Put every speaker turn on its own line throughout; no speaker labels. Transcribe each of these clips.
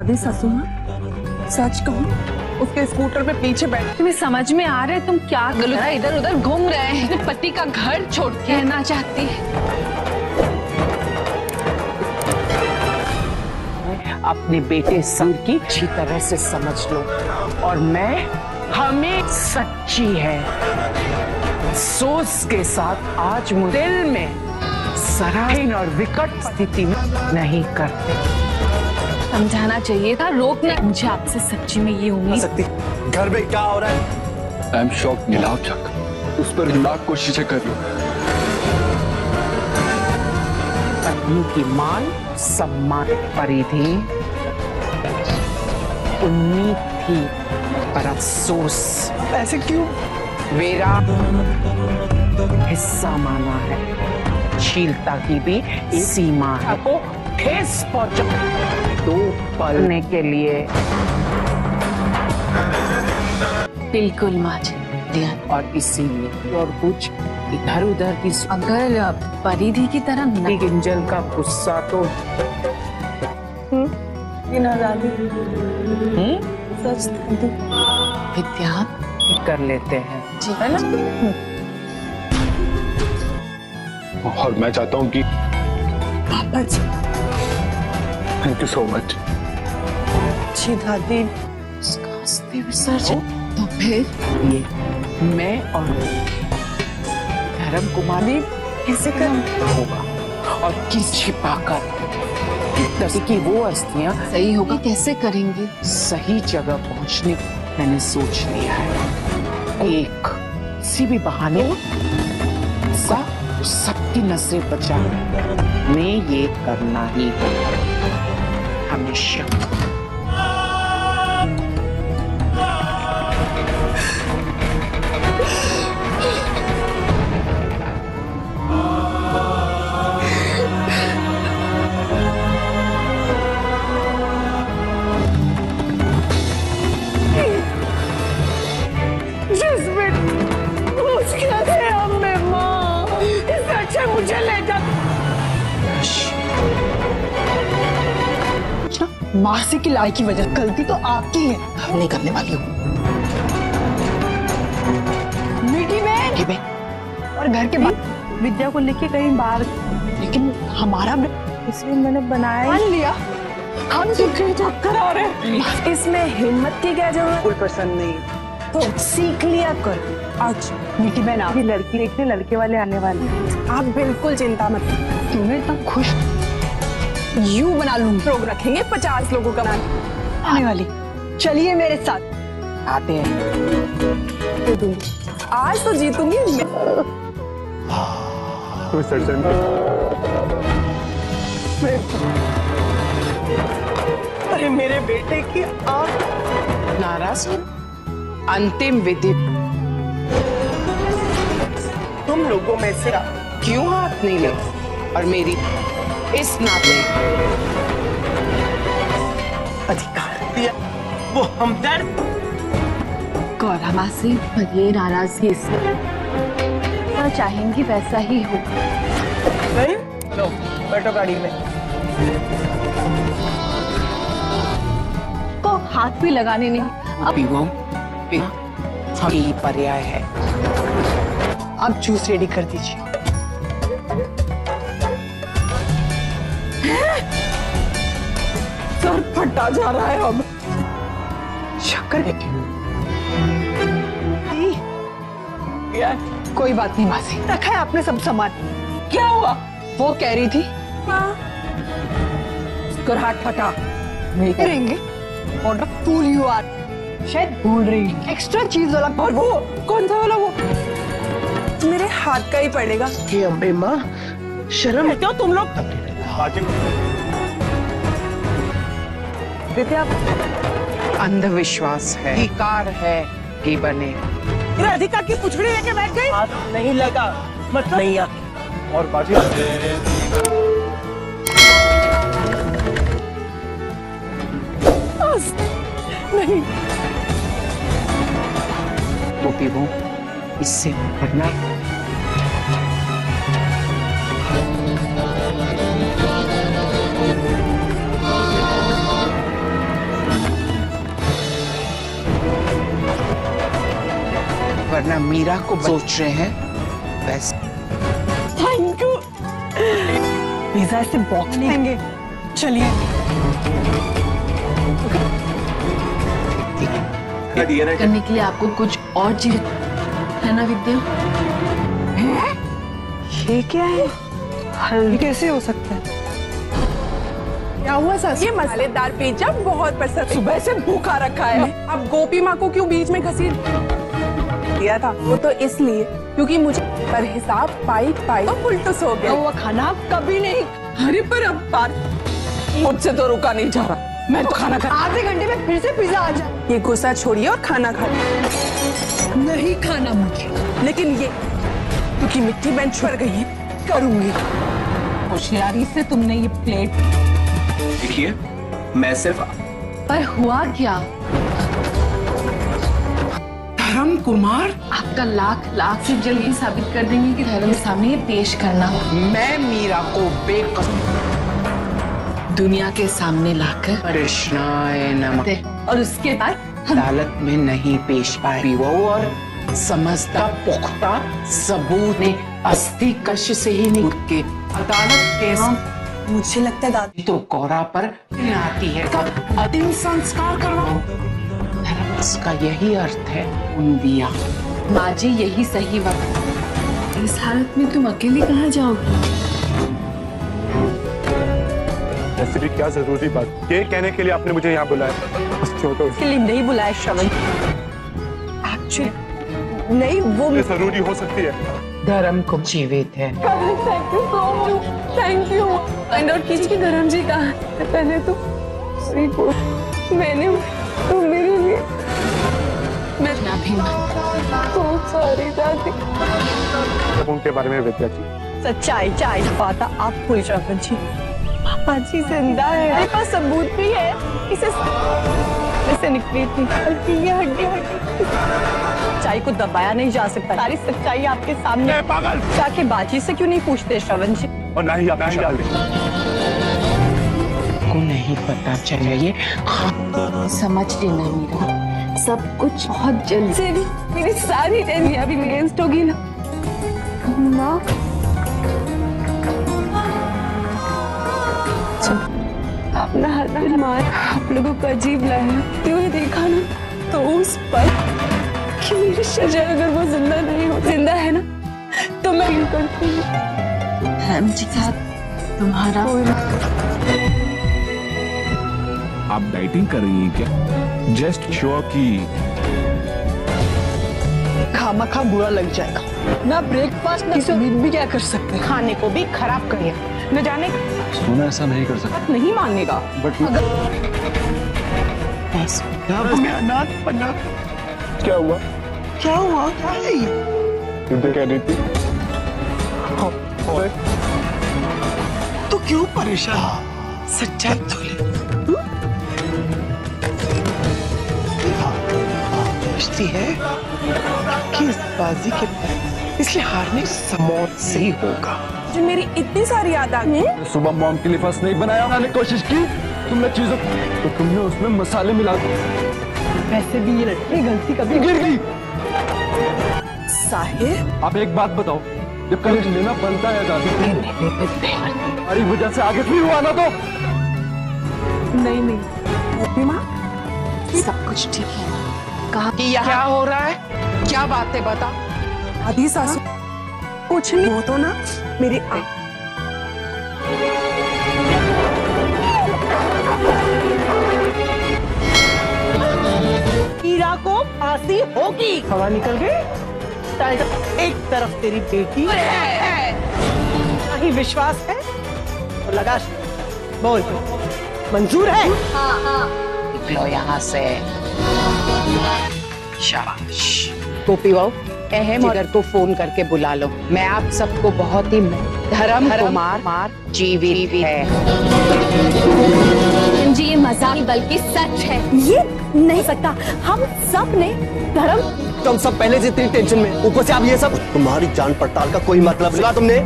दादी ससुर सच कहूं उसके स्कूटर पे पीछे बैठ।
तुम्हें समझ में आ रहा है तुम क्या गलत इधर उधर घूम रहे हैं? अपने पति का घर छोड़ के रहना चाहती है।
अपने बेटे संग की अच्छी तरह से समझ लो, और मैं हमें सच्ची है सोच के साथ आज दिल में सराहनीय और विकट स्थिति में नहीं करते।
समझाना चाहिए था, रोकना। मुझे आपसे सच्ची में ये उम्मीद।
सकती घर में क्या हो रहा है?
आई एम शॉक नीलाव चक, उस पर लाख कोशिशें कर लो।
पत्नी की मान सम्मान परिधि उम्मीद थी, पर अफसोस।
ऐसे क्यों?
मेरा हिस्सा माना है, शीलता की भी सीमा है। आपको ठेस पहुंचा दो पलने के लिए।
बिल्कुल माँ जी।
और इसीलिए और कुछ इधर उधर की
अगर परिधि की तरह
गिंजल का गुस्सा तो
दादी सच दादी
विद्या
कर लेते हैं
जी,
है ना?
और मैं चाहता हूँ कि
पापा ji.
Thank you so much.
जी दादी
उसका अस्थि विसर्जन तो फिर
ये मैं और धर्म कुमारी
कैसे कर
होगा, और किस छिपाकर की वो अस्थियां
सही होगा। कैसे करेंगे?
सही जगह पहुंचने मैंने सोच लिया है। एक किसी भी बहाने सबकी नजरें बचाने में ये करना ही है हमेशा।
मुझे ले जा। मासी की लाई की वजह, गलती तो आपकी है।
नहीं करने वाली हूँ।
मीठी बहन और घर के बाद विद्या को लेके कहीं बाहर, लेकिन हमारा इसलिए मैंने बनाया मान लिया। हम तुझे चक्कर आ रहे, इसमें हिम्मत की क्या जरूरत?
कोई पसंद नहीं
तो सीख लिया कर। आज मीठी बहन आप लड़की देखने लड़के वाले आने वाले हैं। आप बिल्कुल चिंता मत, तुम्हें इतना खुश यू बना लूंगी। लोग रखेंगे 50 लोगों का आने वाली। चलिए मेरे साथ।
आते हैं।
आज तो जीतूंगी मैं। अरे मेरे बेटे की आप
नाराज हो? अंतिम विधि
तुम लोगों में से
क्यों हाथ नहीं ले, और मेरी इस नाते
अधिकार दिया वो हमदर्द।
गौरा मासी, पर ये नाराजगी से मैं चाहेंगी वैसा ही हो।
नहीं लो, बैठो गाड़ी में।
को हाथ भी लगाने नहीं।
अभी वो ही पर्याय है।
आप जूस रेडी कर दीजिए। सर फटा जा रहा है अब। शक्कर कोई बात नहीं मासी, रखा है आपने सब सामान। क्या हुआ? वो कह रही थी उसका हाथ फटा नहीं करेंगे। और फूल यू आर, शायद भूल रही एक्स्ट्रा चीज वाला। और वो कौन सा वाला? वो मेरे हाथ का ही पड़ेगा।
हे अम्बे माँ, शर्म
क्यों तुम लोग? विद्या
अंधविश्वास है, अधिकार है कि बने।
राधिका की पुछड़ी लेके बैठ गई।
हाथ नहीं लगा, मतलब नहीं आ। और बाजी
नहीं,
वो भी वो इससे भरना। ना मीरा को सोच रहे हैं वैसे।
Thank you. पिज्जा से बॉक्स नहीं आएंगे। चलिए।
करने के लिए आपको कुछ और चीज है ना विद्या?
ये क्या है? हल्दी कैसे हो सकता है? क्या हुआ सर? ये मसालेदार पिज्जा बहुत पसंद है। सुबह से भूखा रखा है। अब गोपी माँ को क्यों बीच में घसीट दिया था? वो तो इसलिए क्योंकि मुझे पर हिसाब पाई तो फुलटूस हो गया। वो खाना आप कभी नहीं। अरे पर अब बात मुझसे तो रुका नहीं जा रहा। मैं तो खाना खा। आधे घंटे में फिर से पिज्जा आ जाए। ये गुस्सा छोड़िए और खाना खाइए। नहीं खाना मुझे। लेकिन ये क्योंकि मिट्टी बेंच पर गई है करूंगी। होशियारी से तुमने ये प्लेट।
देखिए मैं सिर्फ।
पर हुआ क्या?
धर्म कुमार,
आपका लाख से जल्दी साबित कर देंगे कि धर्म के सामने ये पेश करना।
मैं मीरा को बेकसूर
दुनिया के सामने लाकर
कृष्णाय नमः
और उसके बाद
अदालत में नहीं पेश पाई वो, और समझता पुख्ता सबूत ने अस्थि कश से ही निकल के अदालत के
मुझे लगता है दादी
तो गौरा पर आती है। अंतिम संस्कार करवाओ। धर्म इसका यही अर्थ है उंदिया।
माँ जी यही सही वक्त। इस हालत में तुम अकेले कहाँ जाओगी?
ऐसे भी क्या जरूरी बात ये कहने के लिए आपने मुझे यहाँ बुलाया? बस क्यों तो
इसके लिए नहीं बुलाया श्रवण। एक्चुअली नहीं वो
जरूरी हो सकती है।
धर्म को जीवित है।
Thank you so much. Thank you. Find out कीजिए कि धर्म जी कहाँ है। पहले तो मैंने तो मेरे लिए मैं
ना भी
तो सॉरी दादी।
अब उनके बारे में विद्या जी
सच्चाई चाय पाता आप भूल जाओ जी। पापा जी जिंदा है। मेरे पास सबूत भी है। इसे निकली थी हल्की ये हड्डी। सच्चाई को दबाया नहीं जा सकता। सारी सच्चाई आपके सामने।
पागल
जाके बाजी से क्यों नहीं पूछते श्रवण जी?
और ना ही आप
को नहीं पता चले ये
समझ लेना मीरा, सब कुछ बहुत जल्द
से मेरी सारी डेरी अभी अगेंस्ट होगी ना माँ। अपना हाथ मार आप लोगों को अजीब लगा क्यों ही देखा ना तो उस पर कि मेरी शजा अगर वो जिंदा नहीं हो जिंदा है ना तो मैं यूं करती हूँ।
धर्म जी का तुम्हारा
आप डाइटिंग कर रही हैं क्या? जस्ट श्योर कि
खामखा बुरा लग जाएगा ना। ब्रेकफास्ट ना उम्मीद भी क्या कर सकते। खाने को भी खराब करिए न जाने।
सोना ऐसा नहीं कर सकता।
नहीं मानेगा
बट
क्या हुआ?
क्या हुआ? क्या है ये?
विद्या कह रही थी
तो क्यों परेशान? सच्चाई तो ले।
पूछती है कि इस बाजी के इसलिए हारने मौत से ही होगा।
जो मेरी इतनी सारी याद आ गई।
सुबह मॉम के लिए फर्स्ट नहीं बनाया। मैंने कोशिश की तुमने चीजों तो तुमने उसमें मसाले मिला दिए।
वैसे भी ये लड़की गलती कभी
गिर गई।
साहिर
आप एक बात बताओ, जब कलेश लेना बनता है दादी हमारी वजह से आगे फिर हुआ ना तो
नहीं माँ
सब कुछ ठीक है।
कहा क्या हो रहा है? क्या बातें बता।
आधी सासू कुछ नहीं वो तो ना मेरी मीरा को फांसी होगी। हवा निकल गई। एक तरफ तेरी बेटी ही विश्वास है तो लगा बोल मंजूर है।
लो यहाँ से शाबाश।
गोपी बहू अहम जिगर को फोन करके बुला लो। मैं आप सबको बहुत ही धर्म कुमार जीवित है।
जी ये मजाक नहीं बल्कि सच है।
ये नहीं सकता। हम सब ने धर्म
तुम सब पहले से इतनी टेंशन में ऊपर से आप ये सब। तुम्हारी जान पड़ताल का कोई मतलब नहीं। तुमने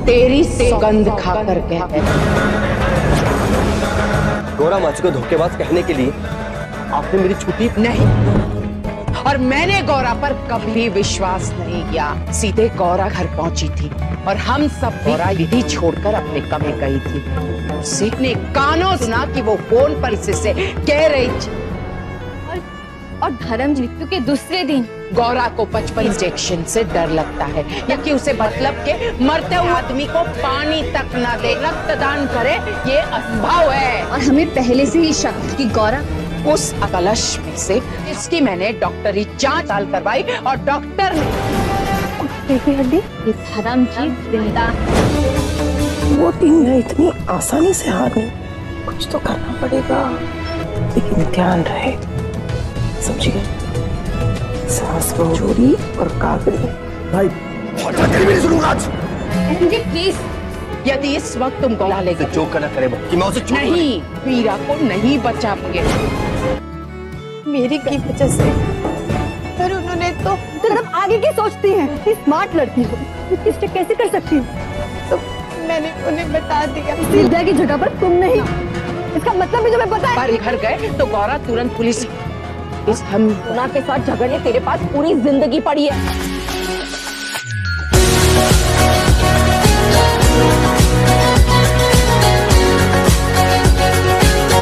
तेरी सौगंध खा कर कहते
गौरा माची को धोखेबाज कहने के लिए आपने मेरी छुट्टी
नहीं। और मैंने गौरा पर कभी विश्वास नहीं किया। सीधे गौरा घर पहुंची थी और हम सब गौरा विधि छोड़कर अपने कमरे गई थी। उससे ने कानों सुना कि वो फोन पर इससे कह रही थी।
और धर्म मृत्यु के दूसरे दिन
गौरा को 55 इंजेक्शन से डर लगता है, या कि उसे मतलब के मरते हुए आदमी को पानी तक न दे, रक्तदान करे, ये असंभव है।
और हमें पहले से ही शक है कि गौरा
उस कलश में से इसकी मैंने डॉक्टरी जांच करवाई और डॉक्टर ने
हड्डी ये धर्म जी जिंदा
वो तीन इतनी आसानी से हार नहीं, कुछ तो करना पड़ेगा, लेकिन ध्यान रहे, समझिए, सांस को चोरी और कागड़ी।
भाई तेरी मेरी सुनूंगा आज।
जी प्लीज,
यदि इस वक्त तुम गौरा लेगे
जो करना करे वो, कि मैं उसे छोड़ दूं।
नहीं, मीरा को नहीं बचा पाएंगे।
मेरी की वजह से पर उन्होंने तो
तुम आगे की सोचती हैं, स्मार्ट लड़की हो, इसे कैसे कर सकती हो?
तो मैंने उन्हें बता दिया।
विद्या की जगह पर तुम नहीं, इसका मतलब भी तुम्हें पता है।
पर घर गए तो गौरा तुरंत पुलिस इस हम
गुना के साथ झगड़ने तेरे पास पूरी जिंदगी पड़ी है।